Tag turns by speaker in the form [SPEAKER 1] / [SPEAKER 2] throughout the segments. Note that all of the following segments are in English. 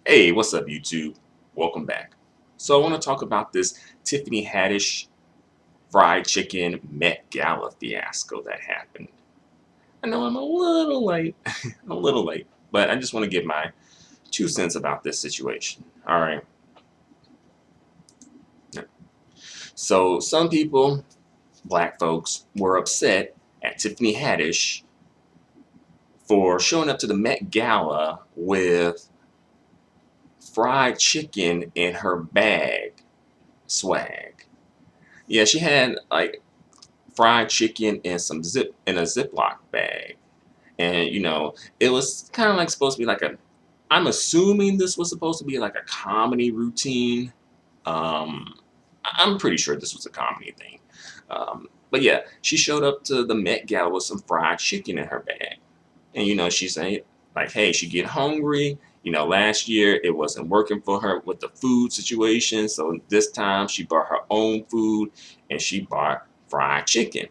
[SPEAKER 1] Hey, what's up, YouTube? Welcome back. So, I want to talk about this Tiffany Haddish fried chicken Met Gala fiasco that happened. I know I'm a little late, a little late, but I just want to give my 2 cents about this situation. All right. So, some people, black folks, were upset at Tiffany Haddish for showing up to the Met Gala with fried chicken in her bag swag. Yeah, she had like fried chicken in a Ziploc bag, and it was kind of like supposed to be like a. I'm assuming this was supposed to be like a comedy routine. I'm pretty sure this was a comedy thing. But yeah, she showed up to the Met Gala with some fried chicken in her bag, and she's saying like, hey, she get hungry. Last year it wasn't working for her with the food situation, so this time she bought her own food and she bought fried chicken.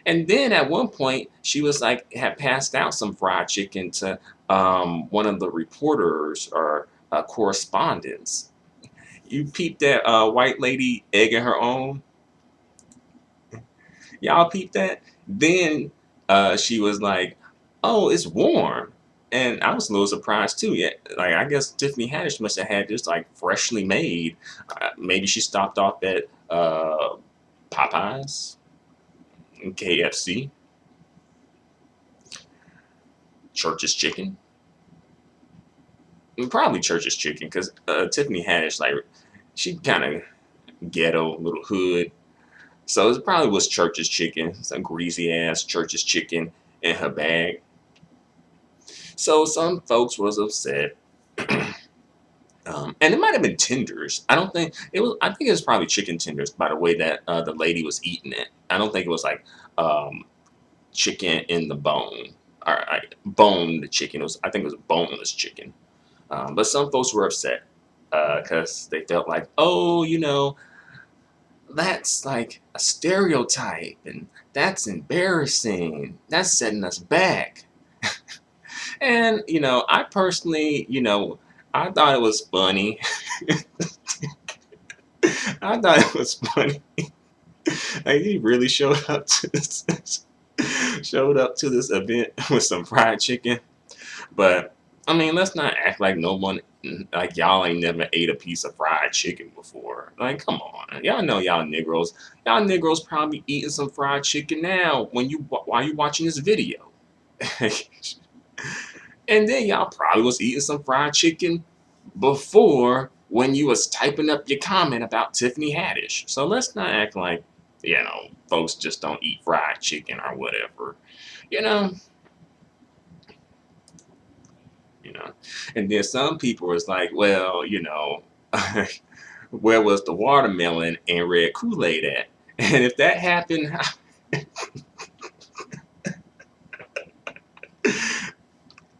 [SPEAKER 1] And then at one point she was like had passed out some fried chicken to one of the reporters or correspondents. You peeped that white lady egging her own. Y'all peeped that? Then she was like, "Oh, it's warm," and I was a little surprised too. Yeah, like I guess Tiffany Haddish must have had this like freshly made. Maybe she stopped off at Popeyes, and KFC, Church's Chicken, and probably Church's Chicken because Tiffany Haddish like she kind of ghetto little hood. So it probably was Church's Chicken, some greasy ass Church's Chicken in her bag. So some folks was upset. And it might have been tenders. I don't think it was. I think it was probably chicken tenders by the way that the lady was eating it. I don't think it was like um, chicken in the bone or boned chicken. It was. I think it was boneless chicken. But some folks were upset because they felt like, oh, that's like a stereotype, and that's embarrassing. That's setting us back. And I personally, I thought it was funny. I thought it was funny. Like he really showed up to this event with some fried chicken. But I mean, let's not act like no one like y'all ain't never ate a piece of fried chicken before. Like, come on, y'all know y'all Negroes. Y'all Negroes probably eating some fried chicken now while you watching this video. And then y'all probably was eating some fried chicken before when you was typing up your comment about Tiffany Haddish. So let's not act like, folks just don't eat fried chicken or whatever. You know, you know. And then some people was like, well, where was the watermelon and red Kool-Aid at? And if that happened,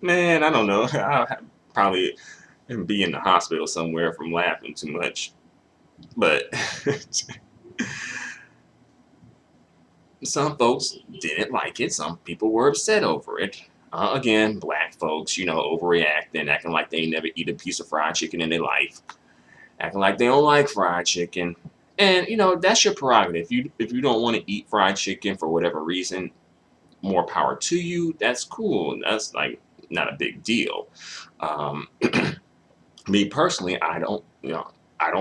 [SPEAKER 1] man, I don't know. I'll probably be in the hospital somewhere from laughing too much. But some folks didn't like it. Some people were upset over it. Again, black folks, overreacting, acting like they never eat a piece of fried chicken in their life, acting like they don't like fried chicken. And that's your prerogative. If you don't want to eat fried chicken for whatever reason, more power to you. That's cool. That's like not a big deal. Um, Me personally, I don't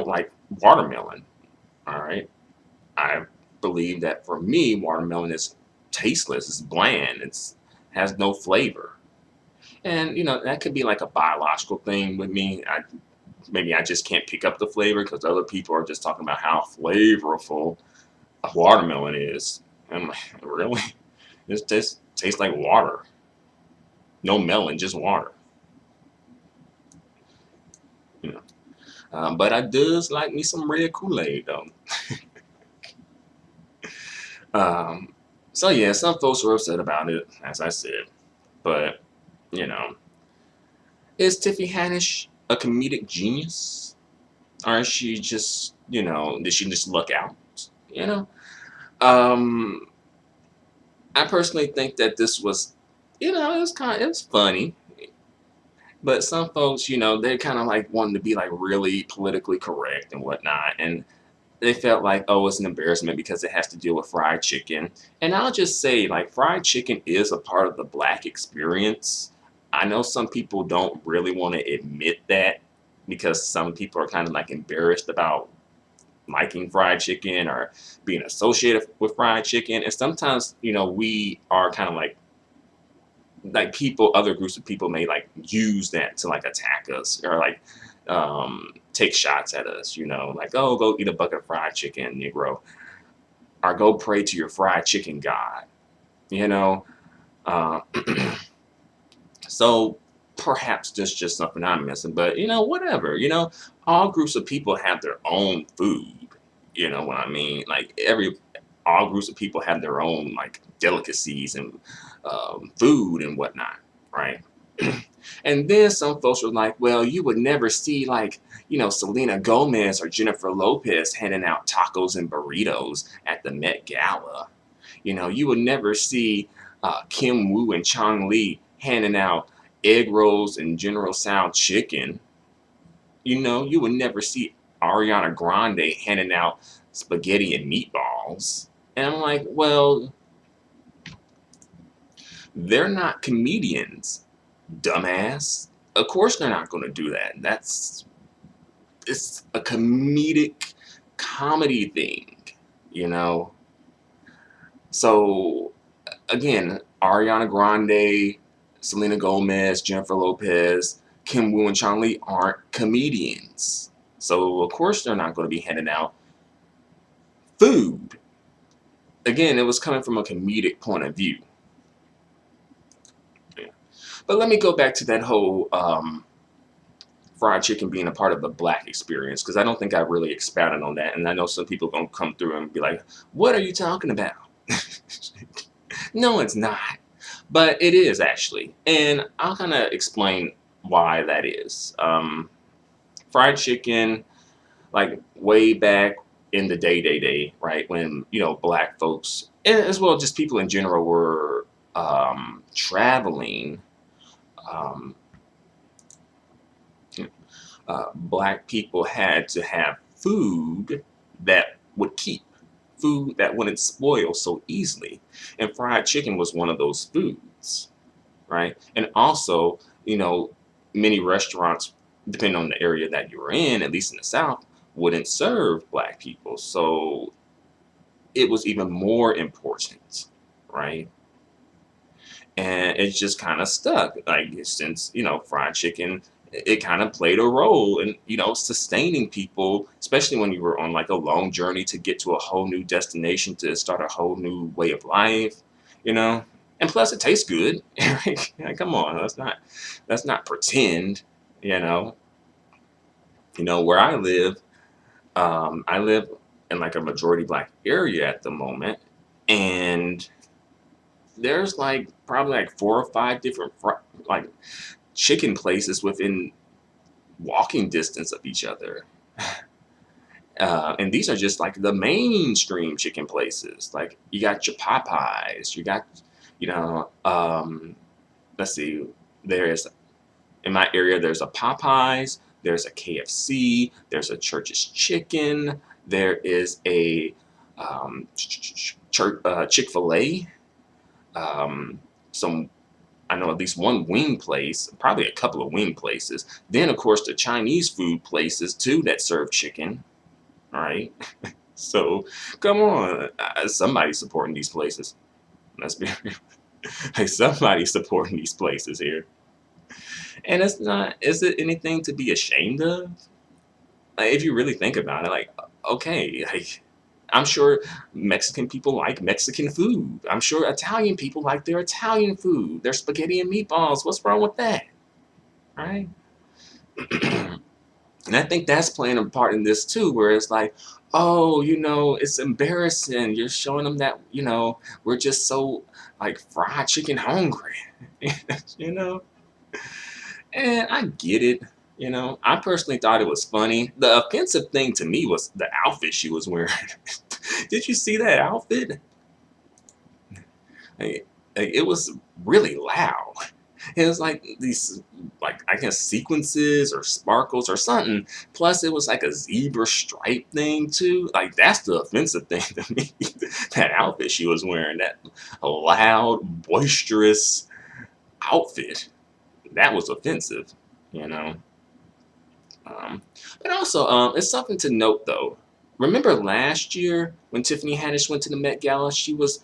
[SPEAKER 1] like watermelon. All right, I believe that for me, watermelon is tasteless. It's bland. It's has no flavor. And that could be like a biological thing with me. Maybe I just can't pick up the flavor because other people are just talking about how flavorful a watermelon is. And I'm like, really? This tastes like water. No melon, just water. You know. But I does like me some red Kool-Aid though. Um, so yeah, some folks were upset about it, as I said. But you know, is Tiffany Haddish a comedic genius, or is she just did she just luck out? You know, um, I personally think that this was, it was funny. But some folks, they're kind of like wanting to be like really politically correct and whatnot. And they felt like, oh, it's an embarrassment because it has to deal with fried chicken. And I'll just say, like, fried chicken is a part of the Black experience. I know some people don't really want to admit that because some people are kind of like embarrassed about liking fried chicken or being associated with fried chicken. And sometimes, we are kind of like people, other groups of people may like use that to like attack us or like take shots at us, like, oh, go eat a bucket of fried chicken, Negro, or go pray to your fried chicken god, you know. Uh, so perhaps that's just something I'm missing, but whatever, all groups of people have their own food, you know what I mean? Like all groups of people have their own like delicacies and food and whatnot, right? And then some folks were like, well, you would never see like, Selena Gomez or Jennifer Lopez handing out tacos and burritos at the Met Gala. You would never see Kim Woo and Chong Lee handing out egg rolls and General Tso chicken. You would never see Ariana Grande handing out spaghetti and meatballs. And I'm like, well, they're not comedians, dumbass. Of course they're not going to do that. It's a comedy thing, you know. So again, Ariana Grande, Selena Gomez, Jennifer Lopez, Kim Woo, and Chong Lee aren't comedians. So of course they're not going to be handing out food. Again, it was coming from a comedic point of view. Yeah. But let me go back to that whole fried chicken being a part of the Black experience, because I don't think I really expounded on that, and I know some people are going to come through and be like, what are you talking about? No, it's not. But it is actually. And I'll kind of explain why that is. Fried chicken, like way back in the day, right? When, Black folks, and as well just people in general were traveling. Um, Black people had to have food that would keep, food that wouldn't spoil so easily. And fried chicken was one of those foods, right? And also, many restaurants, depending on the area that you were in, at least in the South, wouldn't serve Black people. So it was even more important, right? And it's just kind of stuck. Like since fried chicken, it kind of played a role in sustaining people, especially when you were on like a long journey to get to a whole new destination to start a whole new way of life, you know. And plus, it tastes good. Like, come on, let's not pretend, you know. Where I live in like a majority Black area at the moment, and there's like probably like 4 or 5 different like chicken places within walking distance of each other. And these are just like the mainstream chicken places. Like you got your Popeyes, you got, let's see, there's in my area, there's a Popeyes, there's a KFC, there's a Church's Chicken, there is a Chick-fil-A, some I know at least one wing place, probably a couple of wing places. Then, of course, the Chinese food places too that serve chicken. All right, so come on, somebody's supporting these places. Let's be real. Like somebody's supporting these places here, and it's not. Is it anything to be ashamed of? Like, if you really think about it, like okay, like I'm sure Mexican people like Mexican food. I'm sure Italian people like their Italian food, their spaghetti and meatballs. What's wrong with that? Right? And I think that's playing a part in this too, where it's like, oh, it's embarrassing. You're showing them that, we're just so like fried chicken hungry, you know? And I get it. I personally thought it was funny. The offensive thing to me was the outfit she was wearing. Did you see that outfit? Like, it was really loud. It was like these, like, I guess sequences or sparkles or something. Plus, it was like a zebra stripe thing too. Like that's the offensive thing to me. That outfit she was wearing, that loud, boisterous outfit, that was offensive. You know. Um, but also, it's something to note though. Remember last year when Tiffany Haddish went to the Met Gala, she was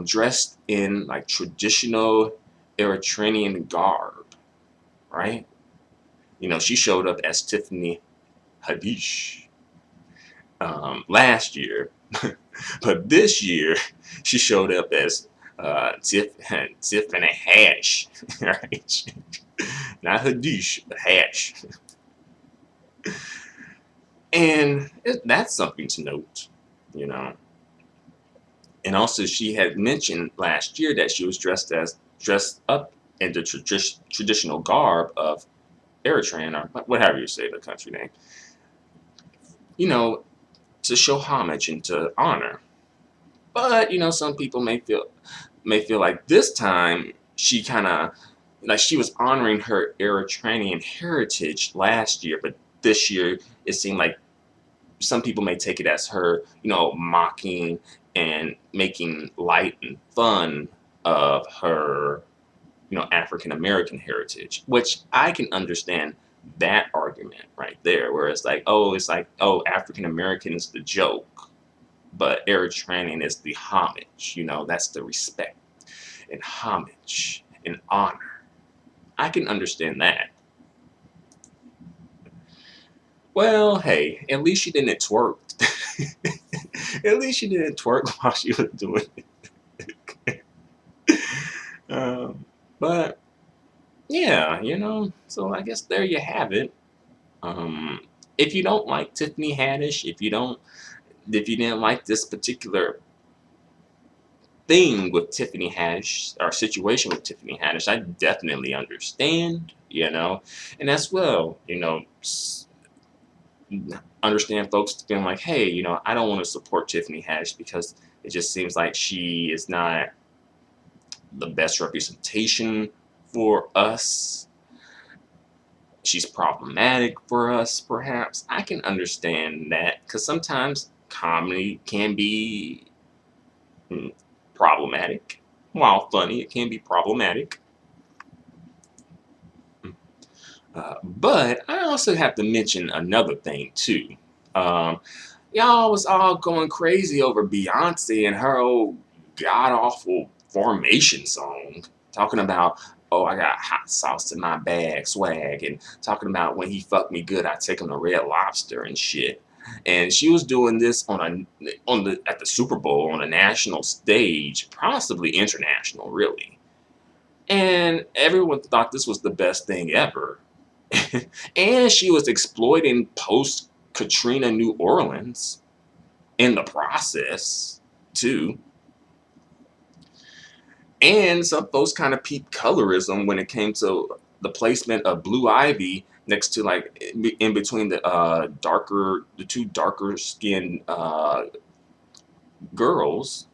[SPEAKER 1] dressed in like traditional Eritrean garb, right? You know, she showed up as Tiffany Haddish last year, but this year she showed up as Tiffany Hash, right? Not Haddish, but Hash. And that's something to note, you know. And also, she had mentioned last year that she was dressed up in the traditional garb of Eritrean, or whatever you say the country name, you know, to show homage and to honor. But you know, some people may feel like this time she kind of, like, she was honoring her Eritrean heritage last year, but this year it seemed like some people may take it as her, mocking and making light and fun of her, African American heritage, which I can understand that argument right there, where it's like, oh, African American is the joke, but Eritrean is the homage, that's the respect and homage and honor. I can understand that. Well, hey, at least she didn't twerk. At least she didn't twerk while she was doing it. Um, but yeah, so I guess there you have it. Um, if you don't like Tiffany Haddish, if you didn't like this particular thing with Tiffany Haddish, or situation with Tiffany Haddish, I definitely understand, and as well, understand folks feeling like, hey, I don't want to support Tiffany Haddish because it just seems like she is not the best representation for us. She's problematic for us, perhaps. I can understand that because sometimes comedy can be mm, problematic. While funny, it can be problematic. But I also have to mention another thing too. Um, y'all was all going crazy over Beyonce and her old god awful formation song, talking about, oh, I got hot sauce in my bag swag, and talking about when he fucked me good, I take him to Red Lobster and shit. And she was doing this at the Super Bowl on a national stage, possibly international, really. And everyone thought this was the best thing ever. And she was exploiting post Katrina New Orleans in the process too. And some folks kind of peeped colorism when it came to the placement of Blue Ivy next to, like, in between the two darker skinned girls.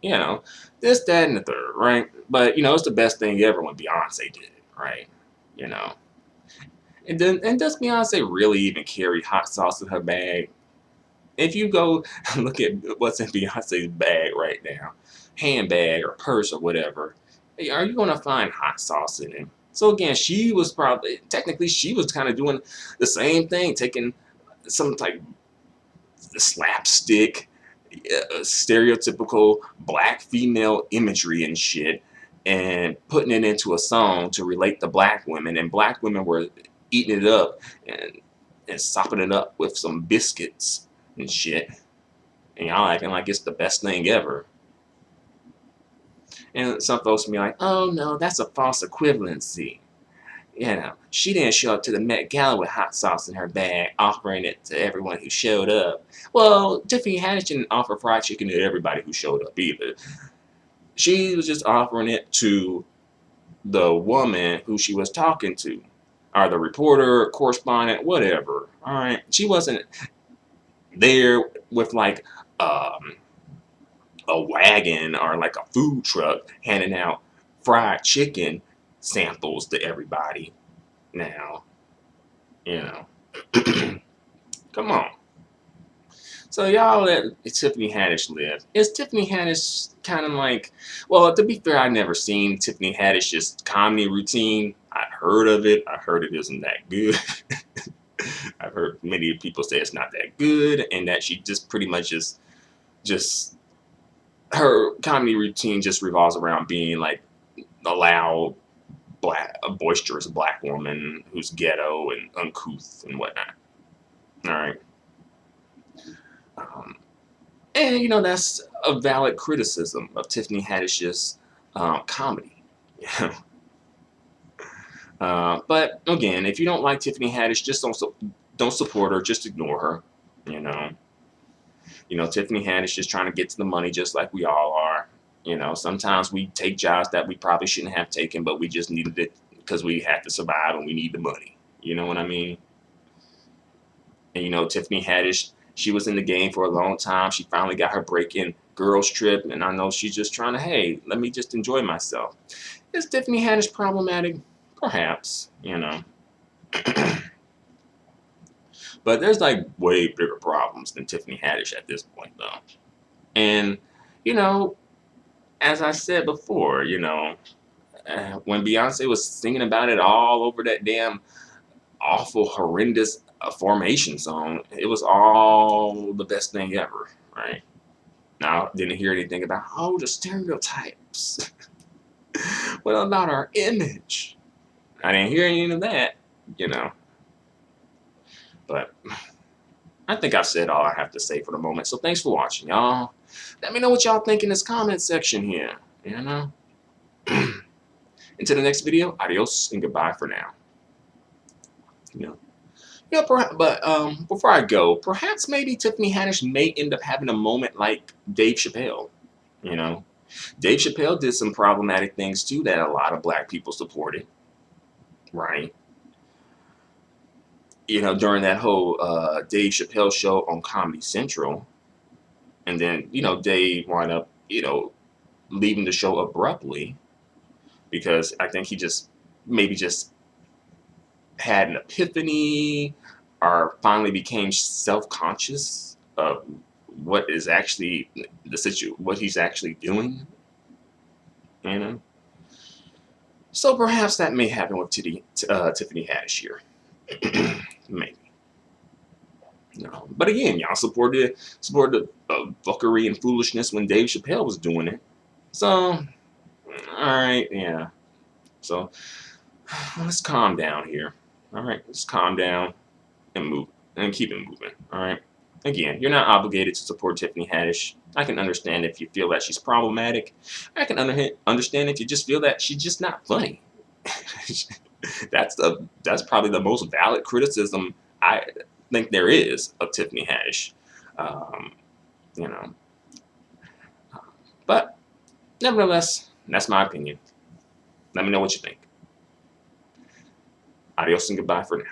[SPEAKER 1] You know, this, that, and the third, right? But it's the best thing ever when Beyonce did it, right? You know. And does Beyonce really even carry hot sauce in her bag? If you go look at what's in Beyonce's bag right now, handbag or purse or whatever, are you going to find hot sauce in it? So again, she was kind of doing the same thing, taking some like the slapstick, stereotypical black female imagery and shit, and putting it into a song to relate to black women, and black women were eating it up and sopping it up with some biscuits and shit, and y'all acting like it's the best thing ever. And some folks be like, oh no, that's a false equivalency. She didn't show up to the Met Gala with hot sauce in her bag, offering it to everyone who showed up. Well, Tiffany Haddish didn't offer fried chicken to everybody who showed up either. She was just offering it to the woman who she was talking to, or the reporter, correspondent, whatever. All right, she wasn't there with like a wagon or like a food truck handing out fried chicken samples to everybody now, you know. Come on. So y'all let Tiffany Haddish live. Is Tiffany Haddish kind of like, well, to be fair, I never seen Tiffany Haddish's comedy routine. I heard of it. I heard it isn't that good. I've heard many people say it's not that good, and that she just pretty much just her comedy routine just revolves around being like a loud, a boisterous black woman who's ghetto and uncouth and whatnot. All right. And you know, that's a valid criticism of Tiffany Haddish's comedy. But again, if you don't like Tiffany Haddish, just don't support her. Just ignore her. You know. Tiffany Haddish is trying to get to the money, just like we all are. Sometimes we take jobs that we probably shouldn't have taken, but we just needed it because we had to survive and we need the money. You know what I mean? And Tiffany Haddish, she was in the game for a long time. She finally got her break in Girls Trip, and I know she's just trying to, hey, let me just enjoy myself. Is Tiffany Haddish problematic? Perhaps, But there's like way bigger problems than Tiffany Haddish at this point, though. And, as I said before, when Beyonce was singing about it all over that damn awful, horrendous Formation song, it was all the best thing ever, right? Now, didn't hear anything about, oh, the stereotypes. What about our image? I didn't hear any of that, But I think I've said all I have to say for the moment. So thanks for watching, y'all. Let me know what y'all think in this comment section here, Until the next video, adios and goodbye for now. But before I go, perhaps maybe Tiffany Haddish may end up having a moment like Dave Chappelle. Dave Chappelle did some problematic things too that a lot of black people supported, right? During that whole Dave Chappelle show on Comedy Central, and then Dave wound up leaving the show abruptly because I think he maybe just had an epiphany or finally became self-conscious of what is actually what he's actually doing, So perhaps that may happen with Tiffany Haddish here. Maybe. No. But again, y'all supported fuckery and foolishness when Dave Chappelle was doing it. So, alright, yeah. So, let's calm down here. Alright, let's calm down and move and keep it moving. Alright. Again, you're not obligated to support Tiffany Haddish. I can understand if you feel that she's problematic. I can understand if you just feel that she's just not funny. That's probably the most valid criticism I think there is of Tiffany Haddish. But nevertheless, that's my opinion. Let me know what you think. Adios and goodbye for now.